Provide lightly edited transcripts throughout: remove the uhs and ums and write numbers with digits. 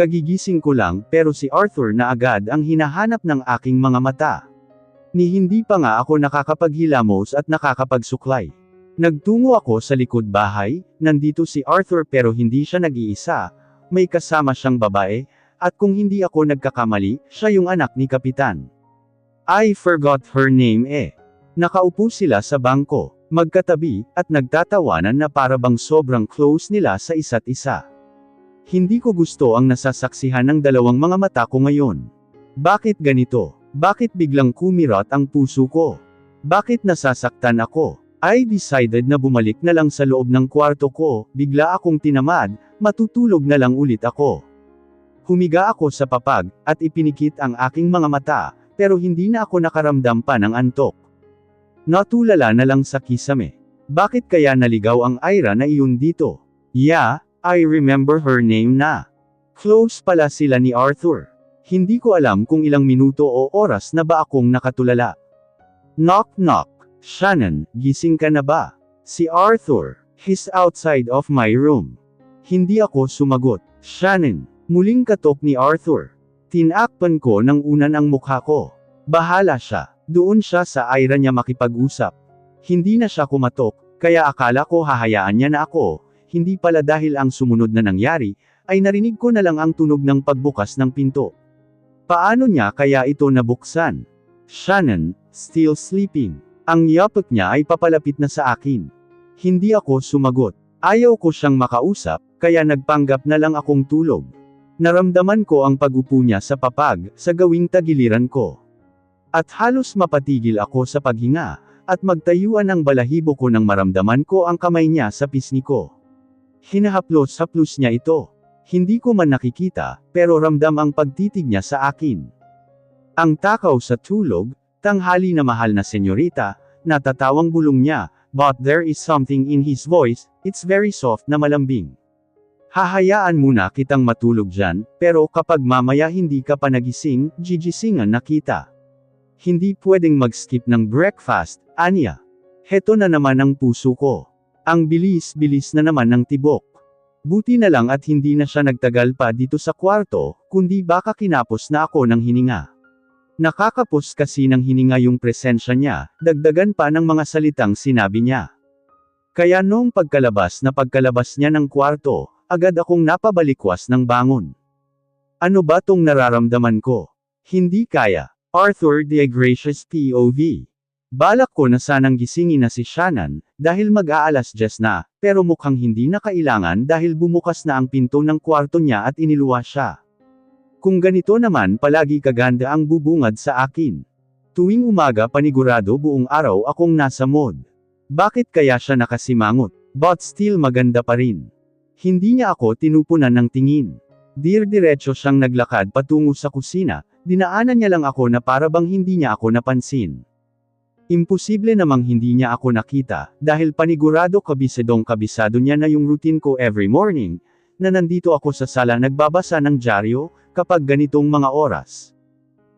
Kagigising ko lang, pero si Arthur na agad ang hinahanap ng aking mga mata. Ni hindi pa nga ako nakakapaghilamos at nakakapagsuklay. Nagtungo ako sa likod bahay, nandito si Arthur pero hindi siya nag-iisa, may kasama siyang babae, at kung hindi ako nagkakamali, siya yung anak ni Kapitan. I forgot her name eh. Nakaupo sila sa bangko, magkatabi, at nagtatawanan na parabang sobrang close nila sa isa't isa. Hindi ko gusto ang nasasaksihan ng dalawang mga mata ko ngayon. Bakit ganito? Bakit biglang kumirat ang puso ko? Bakit nasasaktan ako? I decided na bumalik na lang sa loob ng kwarto ko, bigla akong tinamad, matutulog na lang ulit ako. Humiga ako sa papag, at ipinikit ang aking mga mata, pero hindi na ako nakaramdam pa ng antok. Natulala na lang sa kisame. Bakit kaya naligaw ang Ira na iyon dito? Yeah, I remember her name na. Close pala sila ni Arthur. Hindi ko alam kung ilang minuto o oras na ba akong nakatulala. Knock knock. Shannon, gising ka na ba? Si Arthur. He's outside of my room. Hindi ako sumagot. Shannon. Muling katok ni Arthur. Tinakpan ko ng unan ang mukha ko. Bahala siya. Doon siya sa Ira niya makipag-usap. Hindi na siya kumatok, kaya akala ko hahayaan niya na ako. Hindi pala dahil ang sumunod na nangyari, ay narinig ko na lang ang tunog ng pagbukas ng pinto. Paano niya kaya ito nabuksan? Shannon, still sleeping. Ang yapak niya ay papalapit na sa akin. Hindi ako sumagot. Ayaw ko siyang makausap, kaya nagpanggap na lang akong tulog. Naramdaman ko ang pag-upo niya sa papag, sa gawing tagiliran ko. At halos mapatigil ako sa paghinga, at magtayuan ang balahibo ko nang maramdaman ko ang kamay niya sa pisngi ko. Hinahaplos-haplos niya ito. Hindi ko man nakikita, pero ramdam ang pagtitig niya sa akin. Ang takaw sa tulog, tanghali na mahal na senyorita, natatawang bulong niya, but there is something in his voice, it's very soft na malambing. Hahayaan muna kitang matulog dyan, pero kapag mamaya hindi ka pa nagising, gigisingan na kita. Hindi pwedeng mag-skip ng breakfast, anya. Heto na naman ang puso ko. Ang bilis-bilis na naman ng tibok. Buti na lang at hindi na siya nagtagal pa dito sa kwarto, kundi baka kinapos na ako ng hininga. Nakakapos kasi ng hininga yung presensya niya, dagdagan pa ng mga salitang sinabi niya. Kaya noong pagkalabas niya ng kwarto, agad akong napabalikwas ng bangon. Ano ba tong nararamdaman ko? Hindi kaya. Arthur the Gracious POV. Balak ko na sanang gisingin na si Shannon, dahil mag-aalas 10 na, pero mukhang hindi na kailangan dahil bumukas na ang pinto ng kwarto niya at iniluwa siya. Kung ganito naman palagi kaganda ang bubungad sa akin. Tuwing umaga panigurado buong araw akong nasa mood. Bakit kaya siya nakasimangot? But still maganda pa rin. Hindi niya ako tinupunan ng tingin. Dir-diretso siyang naglakad patungo sa kusina, dinaanan niya lang ako na parabang hindi niya ako napansin. Imposible namang hindi niya ako nakita, dahil panigurado kabisado niya na yung routine ko every morning, na nandito ako sa sala nagbabasa ng dyaryo, kapag ganitong mga oras.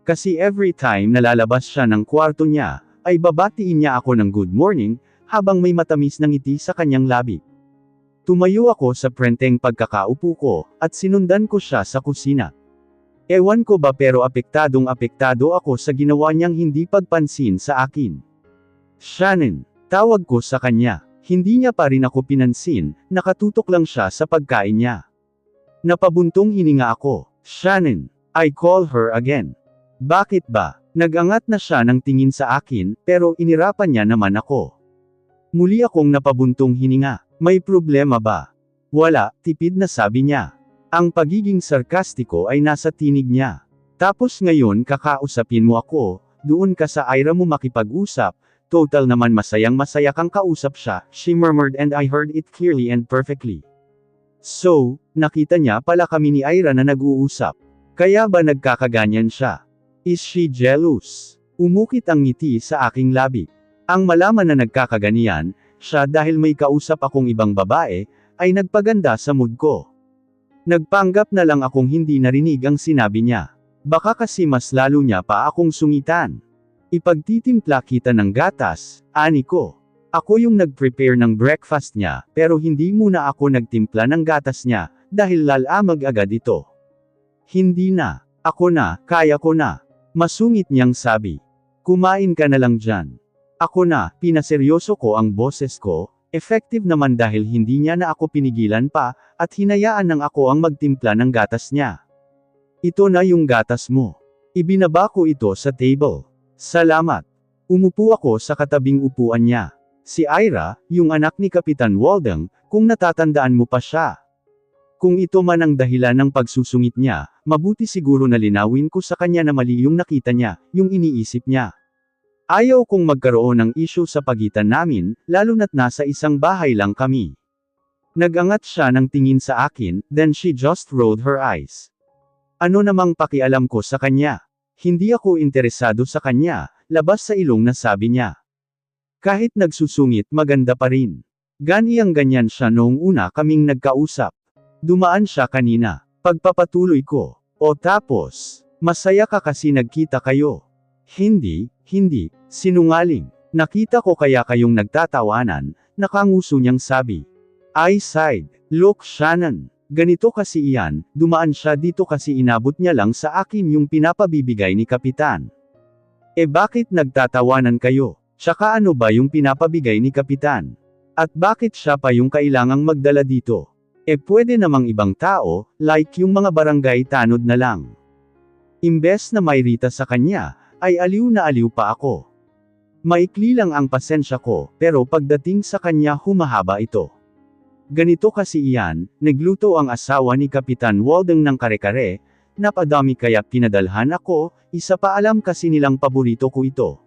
Kasi every time nalalabas siya ng kwarto niya, ay babatiin niya ako ng good morning, habang may matamis na ngiti sa kanyang labi. Tumayo ako sa prenteng pagkakaupo ko, at sinundan ko siya sa kusina. Ewan ko ba pero apektado ako sa ginawa niyang hindi pagpansin sa akin. Shannon, tawag ko sa kanya. Hindi niya pa rin ako pinansin, nakatutok lang siya sa pagkain niya. Napabuntong hininga ako. Shannon, I call her again. Bakit ba? Nag-angat na siya ng tingin sa akin, pero inirapan niya naman ako. Muli akong napabuntong hininga. May problema ba? Wala, tipid na sabi niya. Ang pagiging sarkastiko ay nasa tinig niya. Tapos ngayon kakausapin mo ako, doon ka sa Ira mo makipag-usap, total naman masayang-masaya kang kausap siya, she murmured and I heard it clearly and perfectly. So, nakita niya pala kami ni Ira na nag-uusap. Kaya ba nagkakaganyan siya? Is she jealous? Umukit ang ngiti sa aking labi. Ang malaman na nagkakaganiyan, siya dahil may kausap akong ibang babae, ay nagpaganda sa mood ko. Nagpanggap na lang akong hindi narinig ang sinabi niya. Baka kasi mas lalo niya pa akong sungitan. Ipagtitimpla kita ng gatas, ani ko. Ako yung nag-prepare ng breakfast niya, pero hindi muna ako nagtimpla ng gatas niya, dahil lalamag agad ito. Hindi na. Ako na, kaya ko na. Masungit niyang sabi. Kumain ka na lang dyan. Ako na, pinaseryoso ko ang boses ko, effective naman dahil hindi niya na ako pinigilan pa, at hinayaan nang ako ang magtimpla ng gatas niya. Ito na yung gatas mo. Ibinaba ko ito sa table. Salamat. Umupo ako sa katabing upuan niya. Si Ira, yung anak ni Kapitan Waldeng, kung natatandaan mo pa siya. Kung ito man ang dahilan ng pagsusungit niya, mabuti siguro na linawin ko sa kanya na mali yung nakita niya, yung iniisip niya. Ayaw kong magkaroon ng issue sa pagitan namin, lalo na't nasa isang bahay lang kami. Nagangat siya ng tingin sa akin, then she just rolled her eyes. Ano namang pakialam ko sa kanya? Hindi ako interesado sa kanya, labas sa ilong na sabi niya. Kahit nagsusungit maganda pa rin. Ganiyang ganyan siya noong una kaming nagkausap. Dumaan siya kanina. Pagpapatuloy ko. O tapos, masaya ka kasi nagkita kayo. Hindi, sinungaling. Nakita ko kaya kayong nagtatawanan, nakanguso niyang sabi. I sighed. Look Shannon. Ganito kasi iyan, dumaan siya dito kasi inabot niya lang sa akin yung pinapabibigay ni Kapitan. Bakit nagtatawanan kayo? Tsaka ano ba yung pinapabigay ni Kapitan? At bakit siya pa yung kailangang magdala dito? Pwede namang ibang tao, like yung mga barangay tanod na lang. Imbes na may rita sa kanya, ay aliw na aliw pa ako. Maikli lang ang pasensya ko, pero pagdating sa kanya humahaba ito. Ganito kasi iyan, nagluto ang asawa ni Kapitan Waldeng ng kare-kare, napadami kaya pinadalhan ako, isa pa alam kasi nilang paborito ko ito.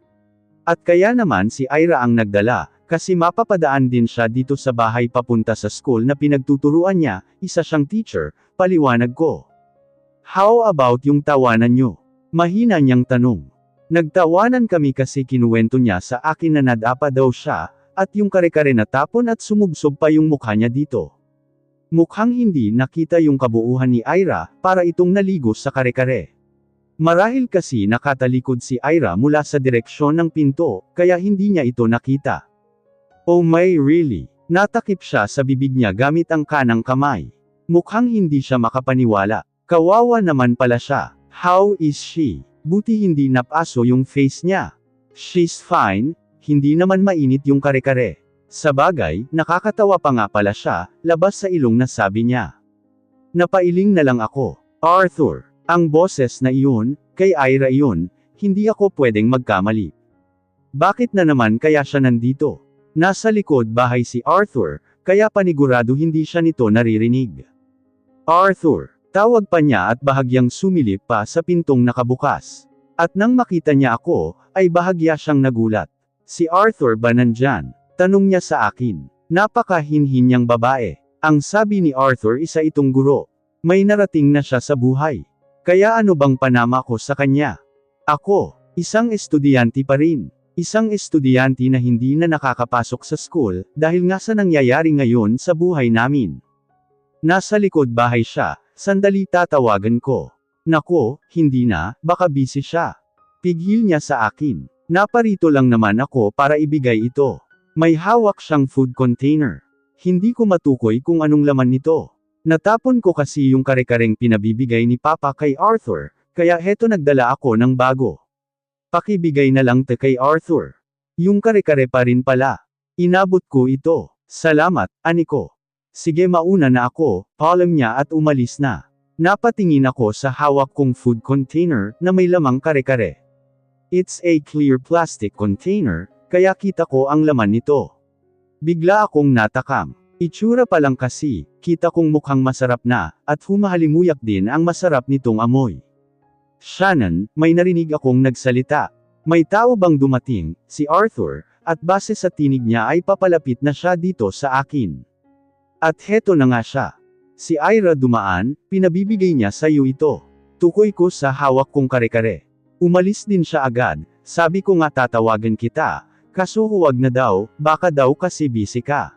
At kaya naman si Ira ang nagdala, kasi mapapadaan din siya dito sa bahay papunta sa school na pinagtuturuan niya, isa siyang teacher, paliwanag ko. How about yung tawanan nyo? Mahina niyang tanong. Nagtawanan kami kasi kinuwento niya sa akin na nadapa daw siya, at yung kare-kare natapon at sumubsob pa yung mukha niya dito. Mukhang hindi nakita yung kabuuhan ni Ira, para itong naligo sa kare-kare. Marahil kasi nakatalikod si Ira mula sa direksyon ng pinto, kaya hindi niya ito nakita. Oh my really? Natakip siya sa bibig niya gamit ang kanang kamay. Mukhang hindi siya makapaniwala. Kawawa naman pala siya. How is she? Buti hindi napaso yung face niya. She's fine, hindi naman mainit yung kare-kare. Sa bagay, nakakatawa pa nga pala siya, labas sa ilong na sabi niya. Napailing na lang ako. Arthur, ang boses na iyon, kay Ira iyon, hindi ako pwedeng magkamali. Bakit na naman kaya siya nandito? Nasa likod bahay si Arthur, kaya panigurado hindi siya nito naririnig. Arthur, tawag pa niya at bahagyang sumilip pa sa pintong nakabukas. At nang makita niya ako, ay bahagya siyang nagulat. Si Arthur ba nandyan? Tanong niya sa akin. Napakahinhin niyang babae. Ang sabi ni Arthur isa itong guro. May narating na siya sa buhay. Kaya ano bang panama ko sa kanya? Ako, isang estudyante pa rin. Isang estudyante na hindi na nakakapasok sa school, dahil nga sa nangyayari ngayon sa buhay namin. Nasa likod bahay siya, sandali tatawagan ko. Nako, hindi na, baka busy siya. Pigil niya sa akin. Naparito lang naman ako para ibigay ito. May hawak siyang food container. Hindi ko matukoy kung anong laman nito. Natapon ko kasi yung kare-kareng pinabibigay ni Papa kay Arthur, kaya heto nagdala ako ng bago. Pakibigay na lang kay Arthur. Yung kare-kare pa rin pala. Inabot ko ito. Salamat, aniko. Sige mauna na ako, palm niya at umalis na. Napatingin ako sa hawak kong food container na may lamang kare-kare. It's a clear plastic container, kaya kita ko ang laman nito. Bigla akong natakam. Itsura pa lang kasi, kita kong mukhang masarap na, at humahalimuyak din ang masarap nitong amoy. Shannon, may narinig akong nagsalita. May tao bang dumating, si Arthur, at base sa tinig niya ay papalapit na siya dito sa akin. At heto na nga siya. Si Ira dumaan, pinabibigay niya sa iyo ito. Tukoy ko sa hawak kong kare-kare. Umalis din siya agad, sabi ko nga tatawagan kita, kaso huwag na daw, baka daw kasi busy ka.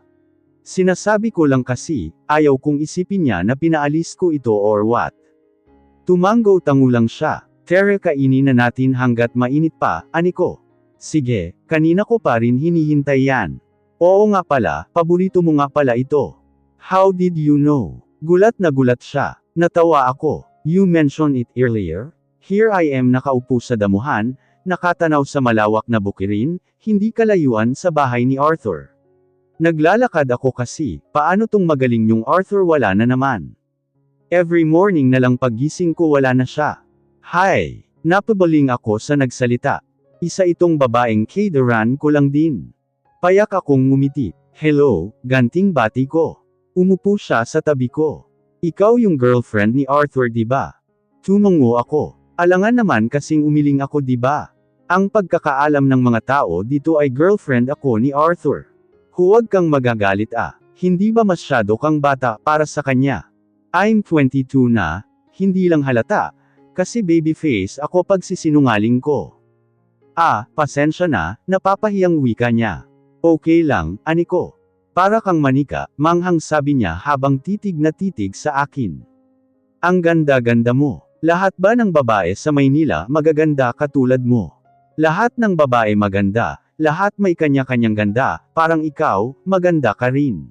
Sinasabi ko lang kasi, ayaw kong isipin niya na pinaalis ko ito or what. Tumanggo-tango lang siya. Tara kainin na natin hanggat mainit pa, aniko. Sige, kanina ko pa rin hinihintay yan. Oo nga pala, paborito mo nga pala ito. How did you know? Gulat na gulat siya. Natawa ako. You mentioned it earlier. Here I am nakaupo sa damuhan, nakatanaw sa malawak na bukirin, hindi kalayuan sa bahay ni Arthur. Naglalakad ako kasi, paano tong magaling yung Arthur wala na naman. Every morning na lang paggising ko wala na siya. Hi! Napabaling ako sa nagsalita. Isa itong babaeng kaidaran ko lang din. Payak akong ngumiti. Hello, ganting bati ko. Umupo siya sa tabi ko. Ikaw yung girlfriend ni Arthur diba? Tumango ako. Alangan naman kasing umiling ako diba? Ang pagkakaalam ng mga tao dito ay girlfriend ako ni Arthur. Huwag kang magagalit ah. Hindi ba masyado kang bata para sa kanya? I'm 22 na, hindi lang halata, kasi babyface ako pag sisinungaling ko. Ah, pasensya na, napapahiyang wika niya. Okay lang, ani ko. Para kang manika, manghang sabi niya habang titig na titig sa akin. Ang ganda-ganda mo. Lahat ba ng babae sa Maynila magaganda katulad mo? Lahat ng babae maganda, lahat may kanya-kanyang ganda, parang ikaw, maganda ka rin.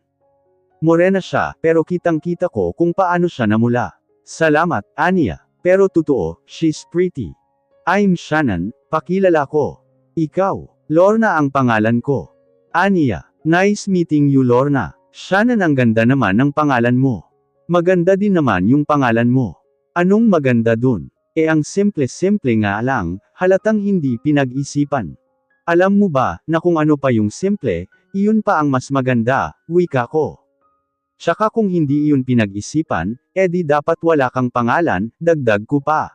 Morena siya, pero kitang-kita ko kung paano siya namula. Salamat, Anya. Pero totoo, she's pretty. I'm Shannon, pakilala ko. Ikaw, Lorna ang pangalan ko. Anya, nice meeting you Lorna. Shannon ang ganda naman ng pangalan mo. Maganda din naman yung pangalan mo. Anong maganda dun? Ang simple-simple nga lang, halatang hindi pinag-isipan. Alam mo ba, na kung ano pa yung simple, iyon pa ang mas maganda, wika ko. Tsaka kung hindi iyon pinag-isipan, edi dapat wala kang pangalan, dagdag ko pa.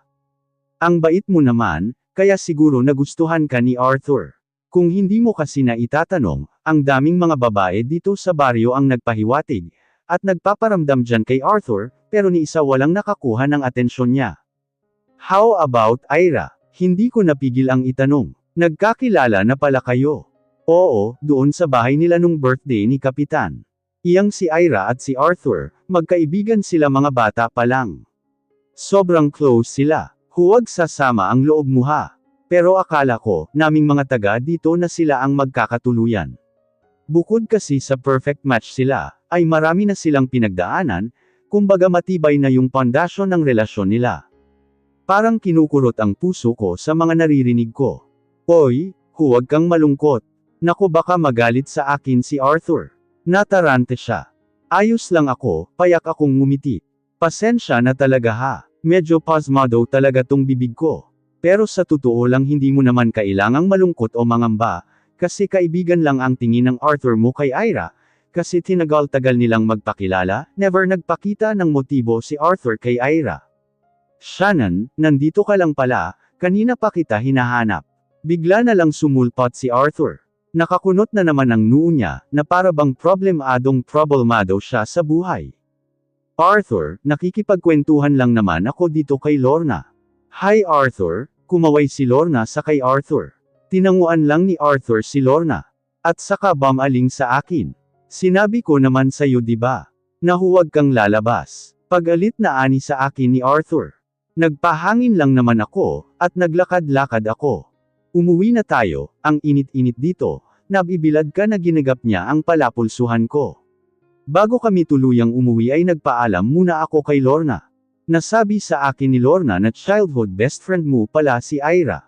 Ang bait mo naman, kaya siguro nagustuhan ka ni Arthur. Kung hindi mo kasi na itatanong, ang daming mga babae dito sa baryo ang nagpahiwatig, at nagpaparamdam dyan kay Arthur, pero ni isa walang nakakuha ng atensyon niya. How about Ira? Hindi ko napigil ang itanong. Nagkakilala na pala kayo. Oo, doon sa bahay nila nung birthday ni Kapitan. Iyang si Ira at si Arthur, magkaibigan sila mga bata pa lang. Sobrang close sila. Huwag sasama ang loob mo ha. Pero akala ko, naming mga taga dito na sila ang magkakatuluyan. Bukod kasi sa perfect match sila, ay marami na silang pinagdaanan, kumbaga matibay na yung pundasyon ng relasyon nila. Parang kinukurot ang puso ko sa mga naririnig ko. Hoy, huwag kang malungkot. Naku baka magalit sa akin si Arthur. Natarante siya. Ayos lang ako, payak akong ngumiti. Pasensya na talaga ha. Medyo pasmado talaga tong bibig ko. Pero sa totoo lang hindi mo naman kailangang malungkot o mangamba, kasi kaibigan lang ang tingin ng Arthur mo kay Ira, kasi tinagal-tagal nilang magpakilala, never nagpakita ng motibo si Arthur kay Ira. Shannon, nandito ka lang pala, kanina pa kita hinahanap. Bigla na lang sumulpot si Arthur. Nakakunot na naman ang noo niya, na para bang problemado siya sa buhay. Arthur, nakikipagkwentuhan lang naman ako dito kay Lorna. Hi Arthur, kumaway si Lorna sa kay Arthur. Tinanguan lang ni Arthur si Lorna. At saka bumaling sa akin. Sinabi ko naman sa'yo diba? Na huwag kang lalabas. Pagalit na ani sa akin ni Arthur. Nagpahangin lang naman ako, at naglakad-lakad ako. Umuwi na tayo, ang init-init dito, nabibilad ka na ginagap niya ang palapulsuhan ko. Bago kami tuluyang umuwi ay nagpaalam muna ako kay Lorna. Nasabi sa akin ni Lorna na childhood best friend mo pala si Ira.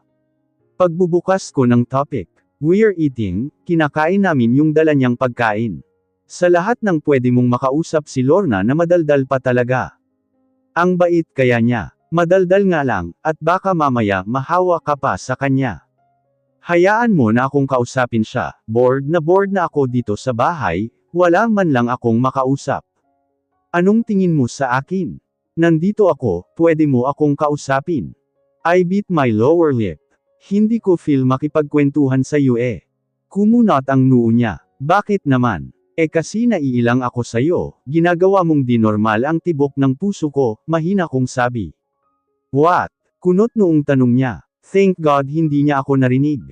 Pagbubukas ko ng topic, we're eating, kinakain namin yung dala niyang pagkain. Sa lahat ng pwede mong makausap si Lorna na madaldal pa talaga. Ang bait kaya niya, madaldal nga lang, at baka mamaya mahawa ka pa sa kanya. Hayaan mo na akong kausapin siya, bored na ako dito sa bahay, wala man lang akong makausap. Anong tingin mo sa akin? Nandito ako, pwede mo akong kausapin. I bit my lower lip. Hindi ko feel makipagkwentuhan sa iyo eh. Kumunot ang noo niya. Bakit naman? Kasi naiilang ako sa iyo, ginagawa mong di normal ang tibok ng puso ko, mahina kong sabi. What? Kunot noong tanong niya. Thank God hindi niya ako narinig.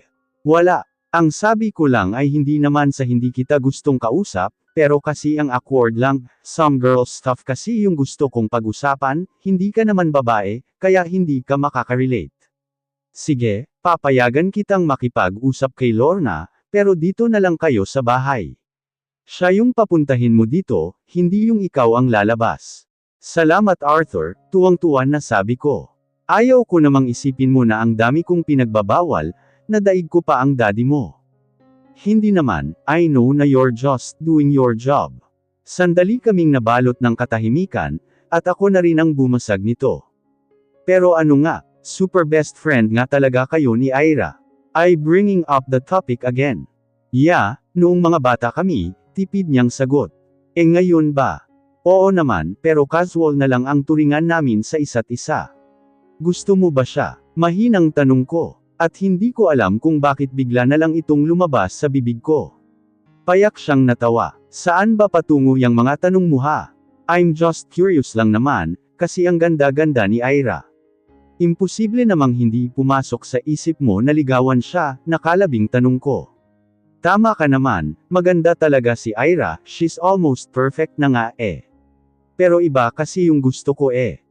Wala. Ang sabi ko lang ay hindi naman sa hindi kita gustong kausap, pero kasi ang awkward lang, some girl stuff kasi yung gusto kong pag-usapan, hindi ka naman babae, kaya hindi ka makaka-relate. Sige, papayagan kitang makipag-usap kay Lorna, pero dito na lang kayo sa bahay. Siya yung papuntahin mo dito, hindi yung ikaw ang lalabas. Salamat Arthur, tuwang-tuwa na sabi ko. Ayaw ko namang isipin mo na ang dami kong pinagbabawal, na daig ko pa ang daddy mo. Hindi naman, I know na you're just doing your job. Sandali kaming nabalot ng katahimikan, at ako na rin ang bumasag nito. Pero ano nga, super best friend nga talaga kayo ni Ira. I bringing up the topic again. Yeah, noong mga bata kami, tipid niyang sagot. Ngayon ba? Oo naman, pero casual na lang ang turingan namin sa isa't isa. Gusto mo ba siya? Mahinang tanong ko. At hindi ko alam kung bakit bigla na lang itong lumabas sa bibig ko. Payak siyang natawa. Saan ba patungo yang mga tanong mo ha? I'm just curious lang naman, kasi ang ganda-ganda ni Ira. Imposible namang hindi pumasok sa isip mo na ligawan siya, nakalabing tanong ko. Tama ka naman, maganda talaga si Ira, she's almost perfect na nga eh. Pero iba kasi yung gusto ko eh.